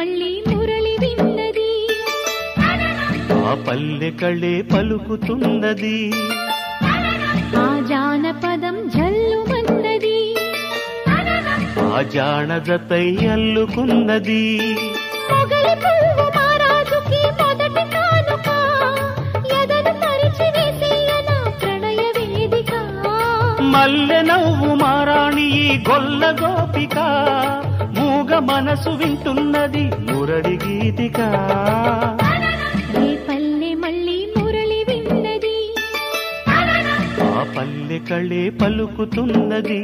మళ్ళీ మురళి విన్నది ఆ పల్లె కళే పలుకుతున్నది ఆ జానపదం జల్లుమన్నది ఆ జానజతై అల్లుకున్నది మొగలి పువ్వు మహారాజుకి మొదటి కానుక ఎదను పరిచి వేసేయన ప్రణయ వేదిక మల్లె నవ్వు మారాణి ఈ గొల్ల గోపిక మూగ మనసు వింటున్నది మురళి గీతిక ఏ పల్లె మళ్ళీ మురళి విన్నది ఆ పల్లె కళే పలుకుతున్నది